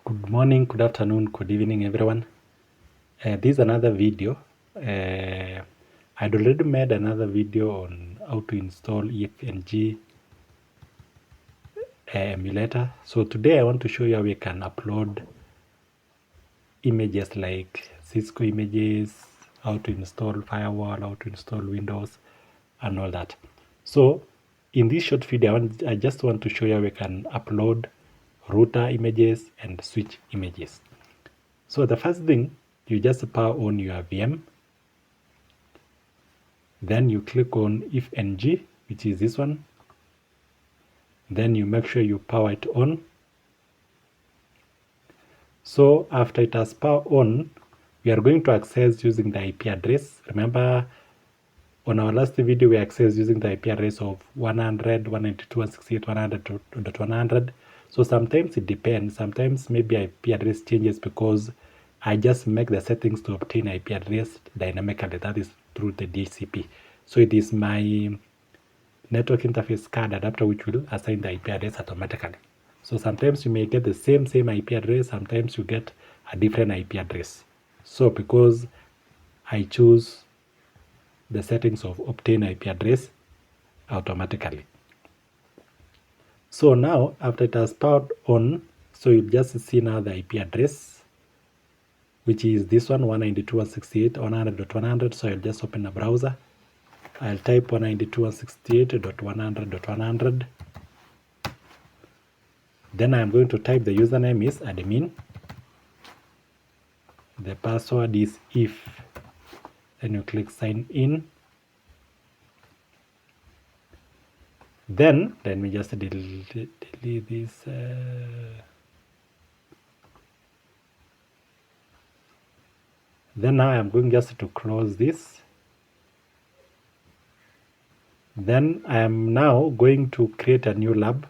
Good morning, good afternoon, good evening, everyone. This is another video. I'd already made another video on how to install EFNG emulator. So today I want to show you how we can upload images like Cisco images, how to install firewall, how to install Windows, and all that. So in this short video, I just want to show you how we can upload router images and switch images. So the first thing, you just power on your VM. Then you click on IFNG, which is this one. Then you make sure you power it on. So after it has power on, we are going to access using the IP address. Remember, on our last video, we accessed using the IP address of 100.192.168.100.100. So sometimes it depends. Sometimes maybe IP address changes because I just make the settings to obtain IP address dynamically. That is through the DHCP. So it is my network interface card adapter which will assign the IP address automatically. So sometimes you may get the same IP address. Sometimes you get a different IP address. So because I choose the settings of obtain IP address automatically. So now after it has powered on, so you just see now the IP address, which is this one, 192.168.100.100. So I'll just open a browser. I'll type 192.168.100.100. Then I'm going to type the username is admin. The password is if. Then you click sign in. Then let me just delete this. Then now I'm going just to close this. Then I am now going to create a new lab.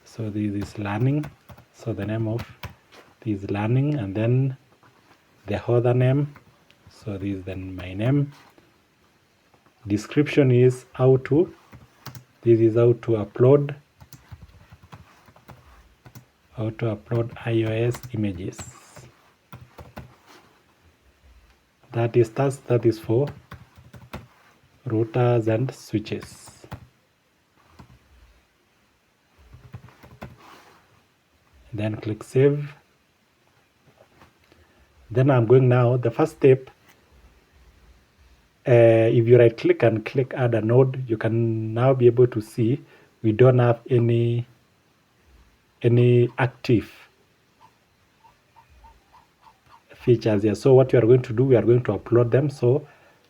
So this is learning. So the name of this is learning, and then the other name. So this is then my name. Description is how to. This is how to upload. How to upload iOS images. That is for routers and switches. Then click save. Then I'm going now, the first step, if you right click and click add a node, you can now be able to see we don't have any active features here. So what we are going to do, we are going to upload them. So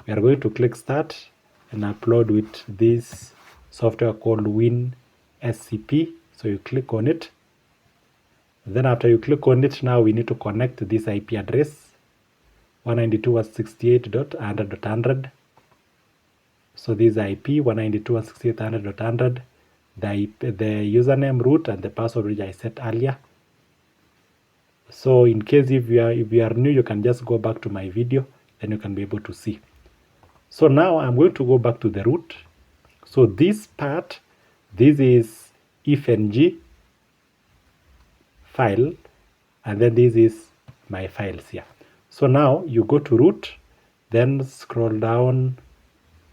we are going to click start and upload with this software called WinSCP. So you click on it. Then after you click on it, now we need to connect this IP address 192.168.100.100. So this is IP 192.168.100.100. The username, root, and the password which I set earlier. So in case if you are new, you can just go back to my video, then you can be able to see. So now I'm going to go back to the root. So this part, this is IFNG file, and then this is my files here. So now you go to root, then scroll down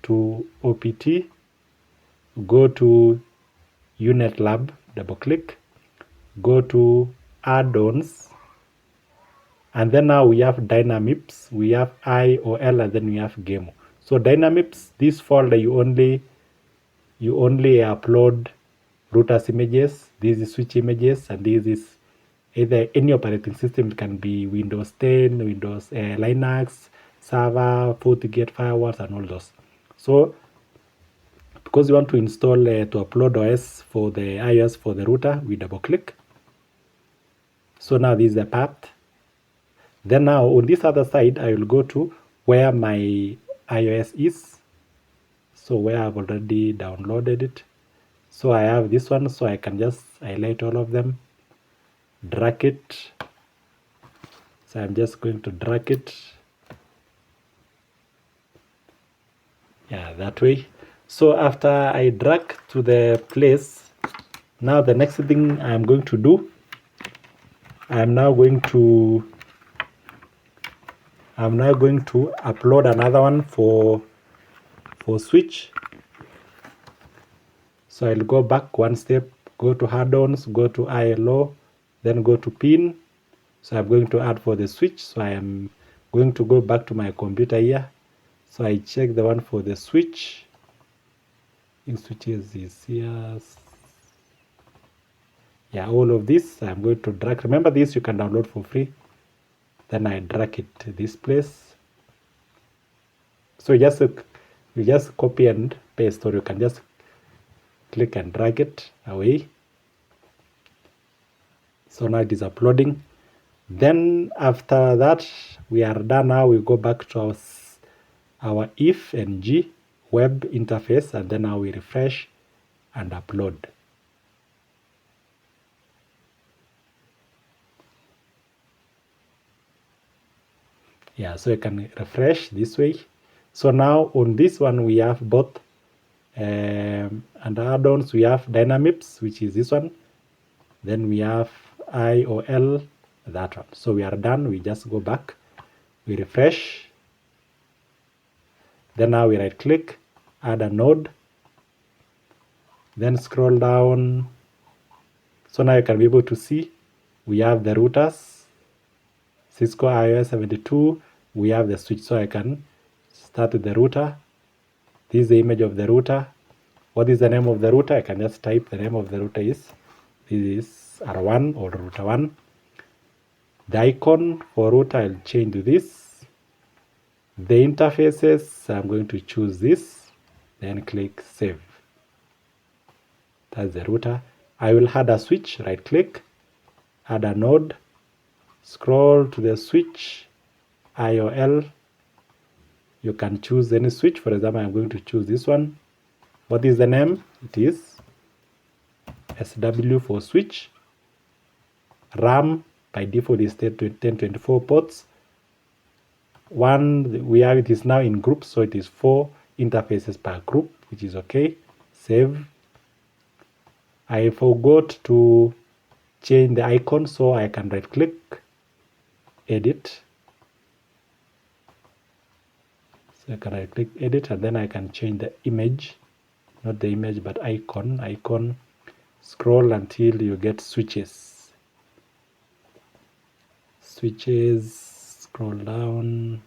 to OPT, go to Unit Lab, double click, go to add-ons, and then now we have Dynamips, we have IOL, and then we have Game. So Dynamips, this folder you only upload routers images, this is switch images, and this is either any operating system. It can be Windows 10, Windows Linux, server, FortiGate, firewalls, and all those. So because you want to install to upload OS for the iOS for the router, we double click. So now this is the path. Then now on this other side, I will go to where my iOS is. So where I've already downloaded it. So I have this one, so I can just highlight all of them, drag it. So I'm just going to drag it. Yeah, that way. So after I drag to the place, now the next thing I'm going to do, I'm now going to upload another one for switch. So I'll go back one step, go to add-ons, go to ILO, then go to pin. So I'm going to add for the switch. So I am going to go back to my computer here. So I check the one for the switch. In switches is here. Yeah, all of this I'm going to drag. Remember, this you can download for free. Then I drag it to this place. So you just copy and paste, or you can just click and drag it away. So now it is uploading. Then after that we are done. Now we go back to our if and g web interface, and then now we refresh and upload. Yeah, so you can refresh this way. So now on this one we have both under add-ons we have Dynamips, which is this one. Then we have IOL, that one. So we are done. We just go back, we refresh. Then now we right click, add a node, then scroll down. So now you can be able to see we have the routers, Cisco IOS 72. We have the switch. So I can start with the router. This is the image of the router. What is the name of the router? I can just type the name of the router this is R1 or router 1. The icon for router I'll change to this. The interfaces, I'm going to choose this, then click save. That's the router. I will add a switch, right click, add a node, scroll to the switch, IOL. You can choose any switch. For example, I'm going to choose this one. What is the name? It is SW for switch. RAM by default is 1024 ports. One we have, it is now in groups, so it is 4 interfaces per group, which is okay. Save. I forgot to change the icon, so I can right click, edit. So I can right click, edit, and then I can change the image, not the image but icon. Scroll until you get switches, scroll down,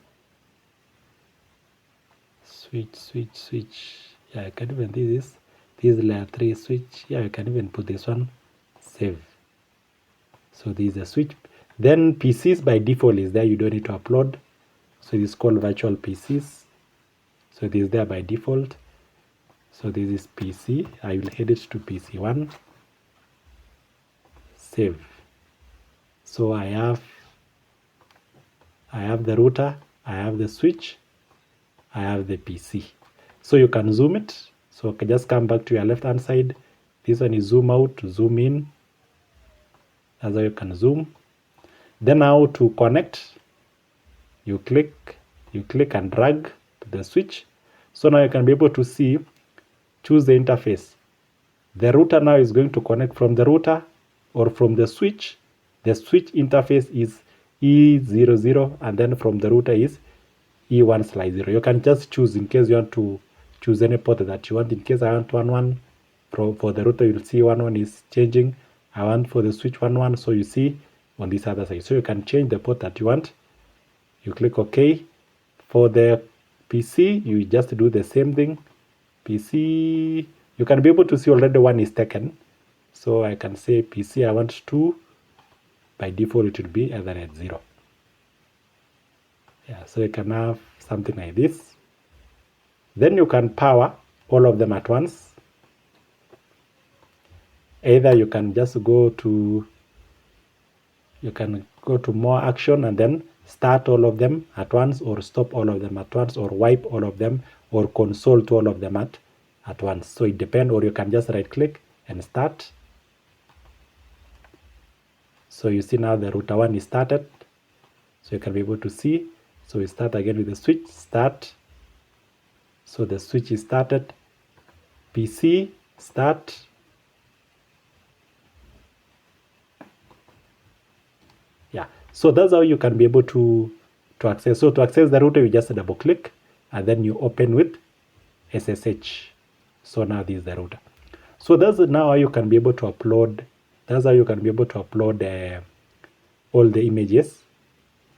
switch. Yeah, I can even do this is layer 3 switch. Yeah, I can even put this one, save. So this is a switch. Then PCs by default is there, you don't need to upload. So it is called virtual PCs. So it is there by default. So this is PC. I will head it to PC1. Save. So I have the router, I have the switch, I have the PC. So you can zoom it. So okay, just come back to your left hand side. This one is zoom out, zoom in. That's how you can zoom. Then now to connect, you click and drag to the switch. So now you can be able to see, choose the interface. The router now is going to connect from the router or from the switch. The switch interface is E00, and then from the router is E1/0. You can just choose in case you want to choose any port that you want. In case I want 11 for the router, you'll see 11 is changing. I want for the switch 11, so you see on this other side. So you can change the port that you want. You click OK. For the PC, you just do the same thing. PC, you can be able to see already one is taken. So I can say PC I want 2. By default it will be Ethernet 0. Yeah, so you can have something like this. Then you can power all of them at once. Either you can just go to more action and then start all of them at once, or stop all of them at once, or wipe all of them, or console to all of them at once. So it depends, or you can just right click and start. So you see now the router 1 is started. So you can be able to see. So we start again with the switch, start. So the switch is started. PC, start. So that's how you can be able to access. So to access the router, you just double click and then you open with SSH. So now this is the router. So that's now how you can be able to upload. That's how you can be able to upload all the images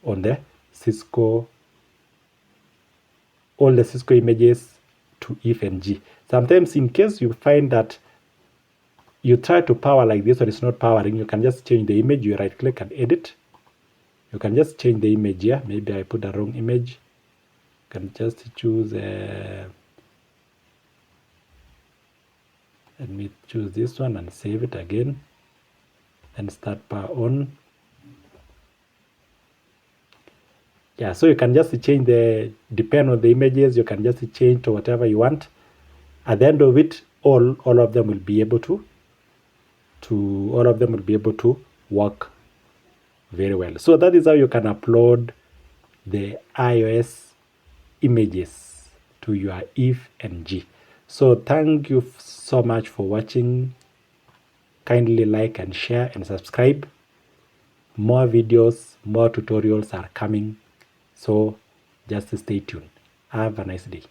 on the Cisco, all the Cisco images to if and G. Sometimes in case you find that you try to power like this or it's not powering, you can just change the image. You right click and edit. You can just change the image here. Maybe I put the wrong image. You can just choose, let me choose this one and save it again and start power on. Yeah, so you can just change depend on the images, you can just change to whatever you want. At the end of it, all of them will be able to work very well. So that is how you can upload the iOS images to your if and G. So thank you so much for watching. Kindly like and share and subscribe. More videos, more tutorials are coming. So just stay tuned. Have a nice day.